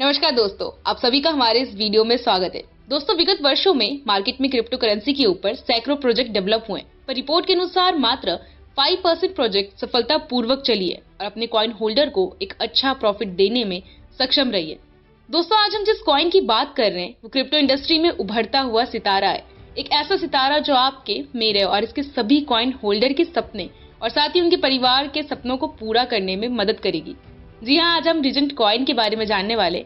नमस्कार दोस्तों, आप सभी का हमारे इस वीडियो में स्वागत है। दोस्तों, विगत वर्षों में मार्केट में क्रिप्टो करेंसी के ऊपर सैकड़ों प्रोजेक्ट डेवलप हुए, पर रिपोर्ट के अनुसार मात्र 5% प्रोजेक्ट सफलतापूर्वक चली है और अपने कॉइन होल्डर को एक अच्छा प्रॉफिट देने में सक्षम रही है। दोस्तों, आज हम जिस कॉइन की बात कर रहे हैं वो क्रिप्टो इंडस्ट्री में उभरता हुआ सितारा है। एक ऐसा सितारा जो आपके, मेरे और इसके सभी कॉइन होल्डर के सपने और साथ ही उनके परिवार के सपनों को पूरा करने में मदद करेगी। जी हाँ, आज हम रीजेंट कॉइन के बारे में जानने वाले।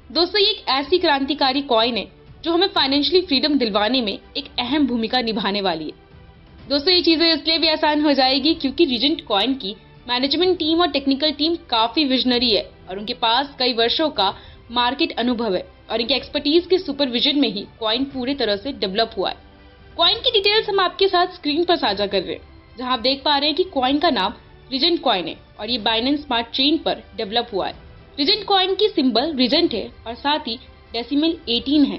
दोस्तों, ये एक ऐसी क्रांतिकारी कॉइन है जो हमें फाइनेंशियली फ्रीडम दिलवाने में एक अहम भूमिका निभाने वाली है। दोस्तों, ये चीजें इसलिए भी आसान हो जाएगी क्योंकि रीजेंट कॉइन की मैनेजमेंट टीम और टेक्निकल टीम काफी विजनरी है और उनके पास कई वर्षों का मार्केट अनुभव है और इनके एक्सपर्टीज के सुपरविजन में ही कॉइन पूरी तरह से डेवलप हुआ है। कॉइन की डिटेल्स हम आपके साथ स्क्रीन पर साझा कर रहे हैं, जहां आप देख पा रहे हैं कि कॉइन का नाम रीजेंट कॉइन है और ये बाइनेंस स्मार्ट चेन पर डेवलप हुआ है। रीजेंट कॉइन की सिंबल रीजेंट है और साथ ही डेसिमल 18 है।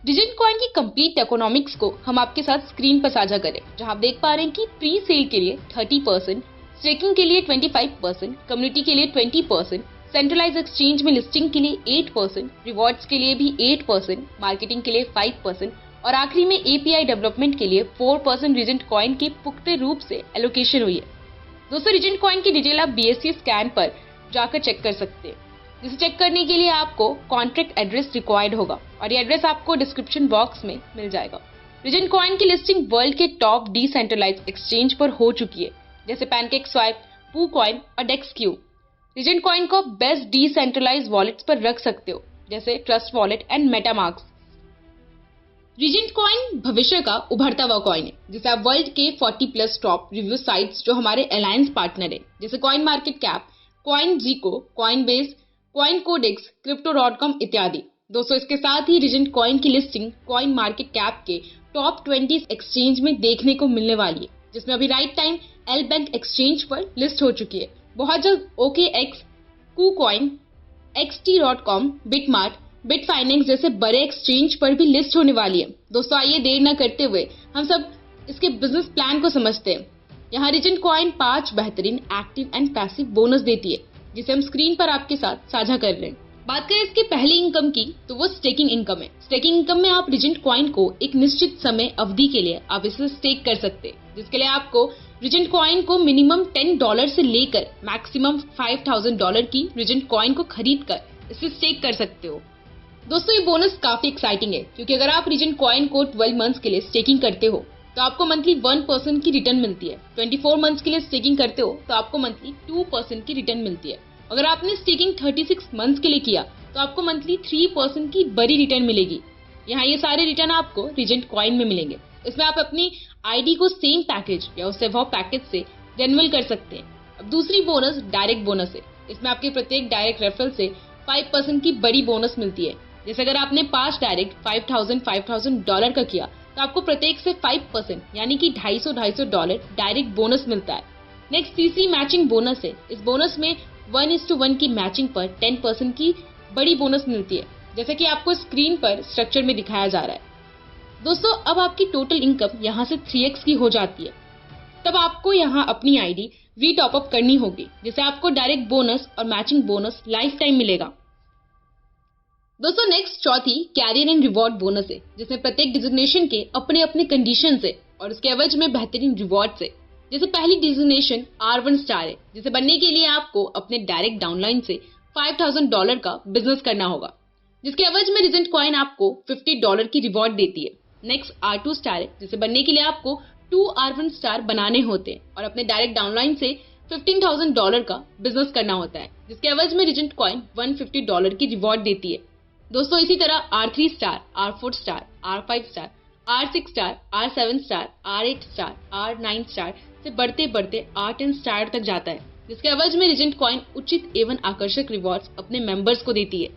रीजेंट कॉइन की कंप्लीट इकोनॉमिक्स को हम आपके साथ स्क्रीन पर साझा करें, जहां आप देख पा रहे हैं कि प्री सेल के लिए 30%, स्टेकिंग के लिए 25%, कम्युनिटी के लिए 20%, सेंट्रलाइज एक्सचेंज में लिस्टिंग के लिए 8%, रिवॉर्ड्स के लिए भी 8%, मार्केटिंग के लिए 5% और आखिरी में एपीआई डेवलपमेंट के लिए 4% रीजेंट कॉइन की पुख्ते रूप से एलोकेशन हुई है। दोस्तों, रीजेंट कॉइन की डिटेल आप बीएससी स्कैन पर जाकर चेक कर सकते हैं, जिसे चेक करने के लिए आपको कॉन्ट्रैक्ट एड्रेस रिक्वायर्ड होगा और ये एड्रेस आपको डिस्क्रिप्शन बॉक्स में मिल जाएगा। रीजेंट कॉइन की लिस्टिंग वर्ल्ड के टॉप डिसेंट्रलाइज एक्सचेंज पर हो चुकी है, जैसे पैनकेक स्वाइप, पूकॉइन और डेक्सक्यू। रीजेंट कॉइन को बेस्ट डिसेंट्रलाइज वॉलेट्स पर रख सकते हो, जैसे Trust Wallet and MetaMask. Regent Coin भविष्य का उभरता हुआ कॉइन है, जिसे आप वर्ल्ड के 40+ टॉप रिव्यू साइट्स जो हमारे अलायंस पार्टनर है, जैसे कॉइन मार्केट कैप, कॉइन जीको, कॉइन बेस, कॉइन कोडेक्स, क्रिप्टो.com इत्यादि। दोस्तों, इसके साथ ही रीजेंट कॉइन की लिस्टिंग कॉइन मार्केट कैप के टॉप 20 एक्सचेंज में देखने को मिलने वाली है, जिसमें अभी right time L bank exchange पर लिस्ट हो चुकी है। बहुत जल्द OKX, KuCoin, XT.com, बिटमार्ट, बिटफाइनेंस जैसे बड़े एक्सचेंज पर भी लिस्ट होने वाली है। दोस्तों, आइए देर न करते हुए हम सब इसके बिजनेस प्लान को समझते हैं। यहाँ रीजेंट कॉइन 5 बेहतरीन एक्टिव एंड पैसिव बोनस देती है, जिसे हम स्क्रीन पर आपके साथ साझा कर रहे हैं। बात करें इसकी पहली इनकम की, तो वो स्टेकिंग इनकम है। स्टेकिंग इनकम में आप रीजेंट कॉइन को एक निश्चित समय अवधि के लिए आप इसे स्टेक कर सकते हैं, जिसके लिए आपको रीजेंट कॉइन को मिनिमम $10 से लेकर मैक्सिमम $5,000 की रीजेंट कॉइन को खरीद कर इसे स्टेक कर सकते हो। दोस्तों, ये बोनस काफी एक्साइटिंग है क्योंकि अगर आप रीजेंट कॉइन को 12 मंथ्स के लिए स्टेकिंग करते हो तो आपको मंथली 1% की रिटर्न मिलती है। 24 मंथ्स के लिए स्टेकिंग करते हो तो आपको मंथली 2% की रिटर्न मिलती है। अगर आपने स्टेकिंग 36 मंथ्स के लिए किया तो आपको मंथली 3% की बड़ी रिटर्न मिलेगी। यहाँ ये सारे रिटर्न आपको रीजेंट कॉइन में मिलेंगे। इसमें आप अपनी आईडी को सेम पैकेज या उससे अबव पैकेज से रिन्यूअल कर सकते हैं। अब दूसरी बोनस डायरेक्ट बोनस है। इसमें आपके प्रत्येक डायरेक्ट रेफरल से 5% की बड़ी बोनस मिलती है। जैसे अगर आपने 5 डायरेक्ट $5,000 का किया तो आपको प्रत्येक से 5% यानी कि $250 डायरेक्ट बोनस मिलता है। नेक्स्ट तीसरी मैचिंग बोनस है। इस बोनस में 1:1 की मैचिंग पर 10% की बड़ी बोनस मिलती है, जैसे कि आपको स्क्रीन पर स्ट्रक्चर में दिखाया जा रहा है। दोस्तों, अब आपकी टोटल इनकम यहाँ से 3x की हो जाती है। तब आपको यहाँ अपनी आईडी रीटॉप अप करनी होगी, जिससे आपको डायरेक्ट बोनस और मैचिंग बोनस लाइफ टाइम मिलेगा। दोस्तों, नेक्स्ट चौथी कैरियर एंड रिवॉर्ड बोनस है, जिसमें प्रत्येक डिजिग्नेशन के अपने अपने कंडीशन है और उसके एवज में बेहतरीन रिवॉर्ड्स है। जैसे पहली डिजिग्नेशन R1 स्टार है, जिसे बनने के लिए आपको अपने डायरेक्ट डाउनलाइन से $5,000 का बिजनेस करना होगा, जिसके एवज में रीजेंट कॉइन आपको $50 की रिवॉर्ड देती है। नेक्स्ट R2 स्टार है, जिसे बनने के लिए आपको 2 R1 स्टार बनाने होते हैं और अपने डायरेक्ट डाउनलाइन से $15,000 का बिजनेस करना होता है, जिसके एवज में रीजेंट कॉइन $150 की रिवॉर्ड देती है। दोस्तों, इसी तरह R3 star, R4 star, R5 star, R6 star, R7 star, R8 star, R9 star से बढ़ते बढ़ते R10 स्टार तक जाता है, जिसके एवज में रीजेंट कॉइन उचित एवं आकर्षक रिवॉर्ड्स अपने मेंबर्स को देती है।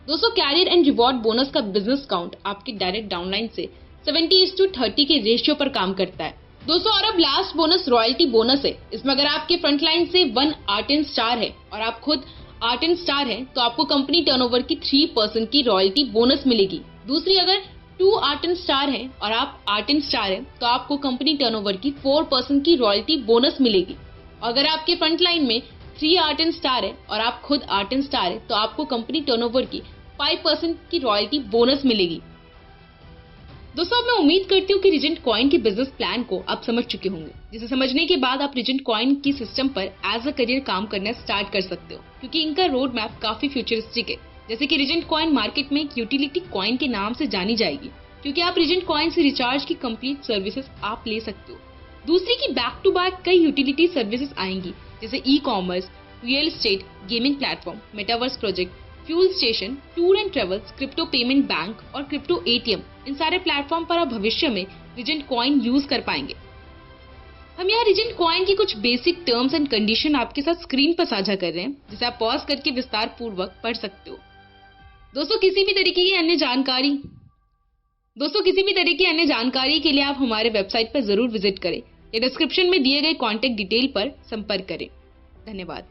दोस्तों, कैरियर एंड रिवॉर्ड बोनस का बिजनेस काउंट आपकी डायरेक्ट डाउनलाइन से 70:30 के रेशियो पर काम करता है। दोस्तों, और अब लास्ट बोनस रॉयल्टी बोनस है। इसमें अगर आपके फ्रंटलाइन से 1 R10 स्टार है और आप खुद R10 स्टार है तो आपको कंपनी टर्नओवर की 3% की रॉयल्टी बोनस मिलेगी। दूसरी, अगर 2 R10 स्टार है और आप R10 स्टार है तो आपको कंपनी टर्नओवर की 4% की रॉयल्टी बोनस मिलेगी। अगर आपके फ्रंट लाइन में 3 आर्ट एंड स्टार है और आप खुद आर्ट एंड स्टार है तो आपको कंपनी टर्नओवर की 5% की रॉयल्टी बोनस मिलेगी। दोस्तों अब मैं उम्मीद करती हूँ कि रीजेंट कॉइन के बिजनेस प्लान को आप समझ चुके होंगे, जिसे समझने के बाद आप रीजेंट कॉइन की सिस्टम पर एज अ करियर काम करना स्टार्ट कर सकते हो, क्योंकि इनका रोड मैप काफी फ्यूचरिस्टिक है। जैसे कि रीजेंट कॉइन मार्केट में एक यूटिलिटी कॉइन के नाम से जानी जाएगी, क्योंकि आप रीजेंट कॉइन से रिचार्ज की कंप्लीट सर्विसेज आप ले सकते हो। दूसरी की बैक टू बैक कई यूटिलिटी सर्विसेज आएंगी, जैसे e commerce, real estate, gaming platform, metaverse project, fuel station, tour and travels, crypto payment bank और क्रिप्टो एटीएम। इन सारे प्लेटफॉर्म पर आप भविष्य में रीजेंट कॉइन यूज कर पाएंगे। हम यहाँ रीजेंट कॉइन की कुछ बेसिक टर्म्स एंड कंडीशन आपके साथ स्क्रीन पर साझा कर रहे हैं, जिसे आप पॉज करके विस्तार पूर्वक पढ़ सकते हो। दोस्तों किसी भी तरीके की अन्य जानकारी के लिए आप हमारे वेबसाइट पर जरूर विजिट करें या डिस्क्रिप्शन में दिए गए कॉन्टैक्ट डिटेल पर संपर्क करें। धन्यवाद।